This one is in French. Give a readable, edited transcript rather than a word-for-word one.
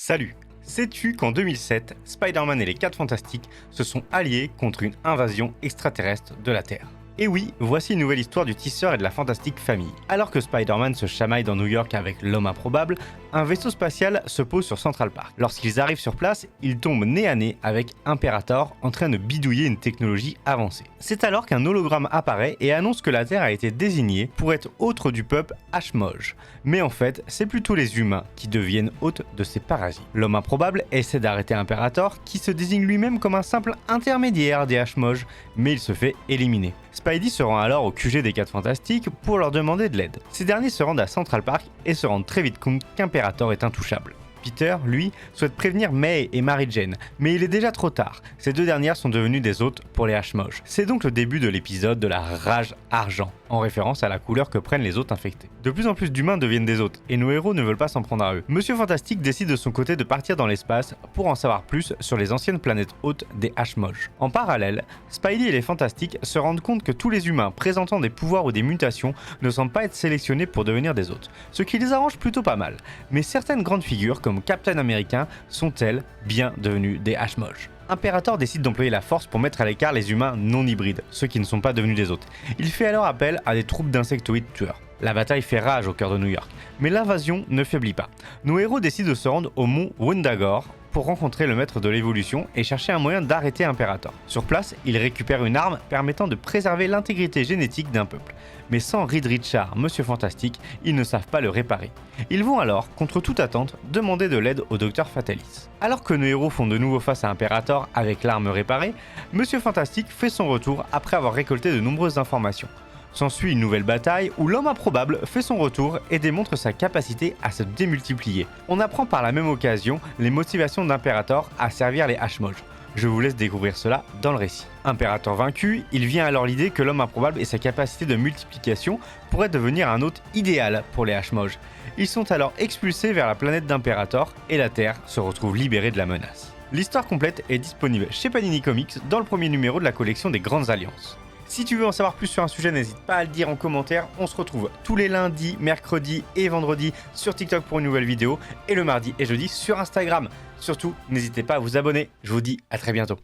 Salut! Sais-tu qu'en 2007, Spider-Man et les 4 Fantastiques se sont alliés contre une invasion extraterrestre de la Terre? Et oui, voici une nouvelle histoire du tisseur et de la fantastique famille. Alors que Spider-Man se chamaille dans New York avec l'homme improbable, un vaisseau spatial se pose sur Central Park. Lorsqu'ils arrivent sur place, ils tombent nez à nez avec Imperator en train de bidouiller une technologie avancée. C'est alors qu'un hologramme apparaît et annonce que la Terre a été désignée pour être hôte du peuple Ashmoj. Mais en fait, c'est plutôt les humains qui deviennent hôtes de ces parasites. L'homme improbable essaie d'arrêter Imperator qui se désigne lui-même comme un simple intermédiaire des Ashmoj, mais il se fait éliminer. Spidey se rend alors au QG des 4 Fantastiques pour leur demander de l'aide. Ces derniers se rendent à Central Park et se rendent très vite compte qu'Imperator est intouchable. Peter, lui, souhaite prévenir May et Mary Jane, mais il est déjà trop tard. Ces deux dernières sont devenues des hôtes pour les Ashmoj. C'est donc le début de l'épisode de la rage argent, en référence à la couleur que prennent les hôtes infectés. De plus en plus d'humains deviennent des hôtes, et nos héros ne veulent pas s'en prendre à eux. Monsieur Fantastique décide de son côté de partir dans l'espace pour en savoir plus sur les anciennes planètes hôtes des Ashmoj. En parallèle, Spidey et les Fantastiques se rendent compte que tous les humains présentant des pouvoirs ou des mutations ne semblent pas être sélectionnés pour devenir des hôtes, ce qui les arrange plutôt pas mal. Mais certaines grandes figures comme Captain America sont-elles bien devenues des Ashmoj? Imperator décide d'employer la force pour mettre à l'écart les humains non hybrides, ceux qui ne sont pas devenus des hôtes. Il fait alors appel à des troupes d'insectoïdes tueurs. La bataille fait rage au cœur de New York, mais l'invasion ne faiblit pas. Nos héros décident de se rendre au mont Wundagore pour rencontrer le maître de l'évolution et chercher un moyen d'arrêter Imperator. Sur place, ils récupèrent une arme permettant de préserver l'intégrité génétique d'un peuple. Mais sans Reed Richards, Monsieur Fantastique, ils ne savent pas le réparer. Ils vont alors, contre toute attente, demander de l'aide au Docteur Fatalis. Alors que nos héros font de nouveau face à Imperator avec l'arme réparée, Monsieur Fantastique fait son retour après avoir récolté de nombreuses informations. S'ensuit une nouvelle bataille où l'homme improbable fait son retour et démontre sa capacité à se démultiplier. On apprend par la même occasion les motivations d'Imperator à servir les Ashmoj. Je vous laisse découvrir cela dans le récit. Imperator vaincu, il vient alors l'idée que l'homme improbable et sa capacité de multiplication pourraient devenir un hôte idéal pour les Ashmoj. Ils sont alors expulsés vers la planète d'Imperator et la Terre se retrouve libérée de la menace. L'histoire complète est disponible chez Panini Comics dans le premier numéro de la collection des Grandes Alliances. Si tu veux en savoir plus sur un sujet, n'hésite pas à le dire en commentaire. On se retrouve tous les lundis, mercredis et vendredis sur TikTok pour une nouvelle vidéo et le mardi et jeudi sur Instagram. Surtout, n'hésitez pas à vous abonner. Je vous dis à très bientôt.